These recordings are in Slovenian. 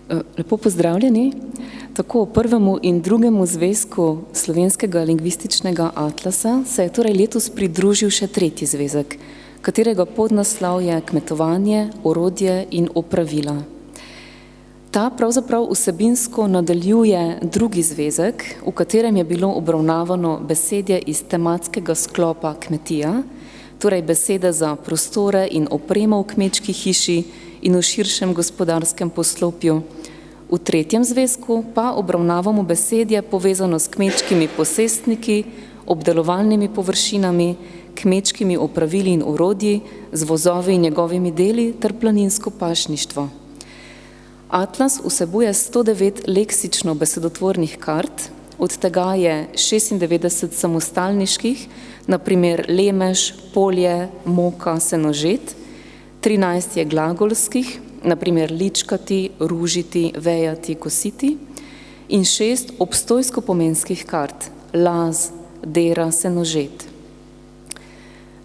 Lepo pozdravljeni. Tako prvemu in drugemu zvezku Slovenskega lingvističnega atlasa se je torej letos pridružil še tretji zvezek, katerega podnaslov je Kmetovanje, orodje in opravila. Ta pravzaprav vsebinsko nadaljuje drugi zvezek, v katerem je bilo obravnavano besedje iz tematskega sklopa kmetija, torej besede za prostore in opremo v kmečki hiši in v širšem gospodarskem poslopju. V tretjem zvezku pa obravnavamo besedje povezano s kmečkimi posestniki, obdelovalnimi površinami, kmečkimi opravili in orodji, z vozovi in njegovimi deli ter planinsko pašništvo. Atlas vsebuje 109 leksično-besedotvornih kart, od tega je 96 samostalniških, na primer lemež, polje, moka, senožet, 13 je glagolskih, na primer ličkati, ružiti, vejati, kositi, in 6 obstojsko-pomenskih kart, laz, dera, senožet.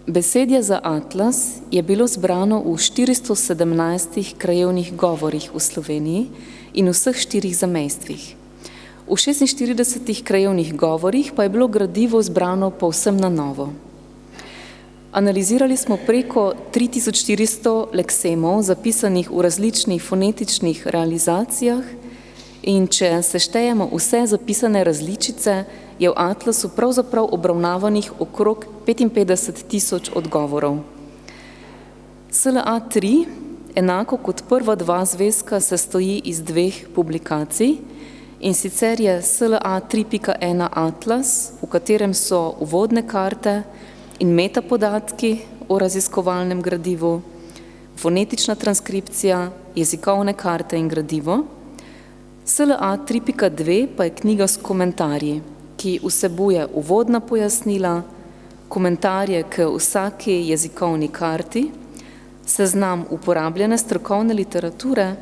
Besedje za atlas je bilo zbrano v 417 krajevnih govorih v Sloveniji in vseh 4 zamejstvih. V 46 krajevnih govorih pa je bilo gradivo zbrano povsem na novo. Analizirali smo preko 3400 leksemov, zapisanih v različnih fonetičnih realizacijah, in če seštejemo vse zapisane različice, je v atlasu pravzaprav obravnavanih okrog 55 000 odgovorov. SLA 3, enako kot prva dva zvezka, sestoji iz 2 publikacij, in sicer je SLA 3.1 atlas, v katerem so uvodne karte in metapodatki o raziskovalnem gradivu, fonetična transkripcija, jezikovne karte in gradivo. SLA 3.2 pa je knjiga s komentarji, ki vsebuje uvodna pojasnila, komentarje k vsaki jezikovni karti, seznam uporabljene strokovne literature,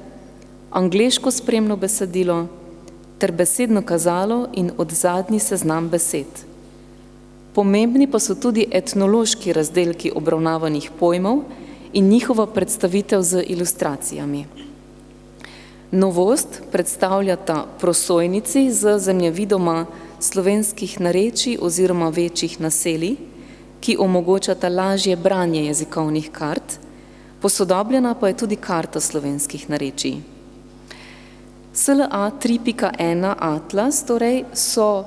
angleško spremno besedilo ter besedno kazalo in odzadnji seznam besed. Pomembni pa so tudi etnološki razdelki obravnavanih pojmov in njihova predstavitev z ilustracijami. Novost predstavljata prosojnici z zemljevidoma slovenskih narečij oziroma večjih naselij, ki omogočata lažje branje jezikovnih kart, posodobljena pa je tudi karta slovenskih narečij. SLA 3.1 atlas torej so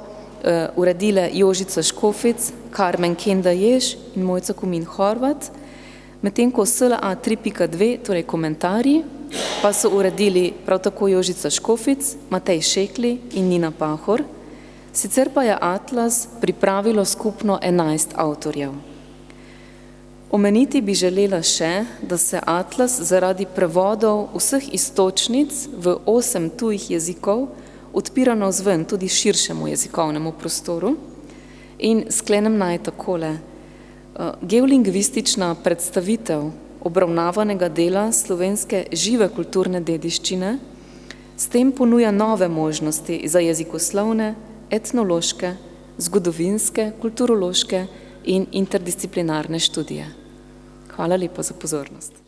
uredile Jožica Škofic, Karmen Kenda Jež in Mojca Kumin Horvat, medtem ko SLA 3.2, torej komentarji, pa so uredili prav tako Jožica Škofic, Matej Šekli in Nina Pahor, sicer pa je atlas pripravilo skupno 11 avtorjev. Omeniti bi želela še, da se atlas zaradi prevodov vseh iztočnic v 8 tujih jezikov odpira navzven tudi širšemu jezikovnemu prostoru, in sklenem naj takole. Geolingvistična predstavitev obravnavanega dela slovenske žive kulturne dediščine s tem ponuja nove možnosti za jezikoslovne, etnološke, zgodovinske, kulturološke in interdisciplinarne študije. Hvala lepa za pozornost.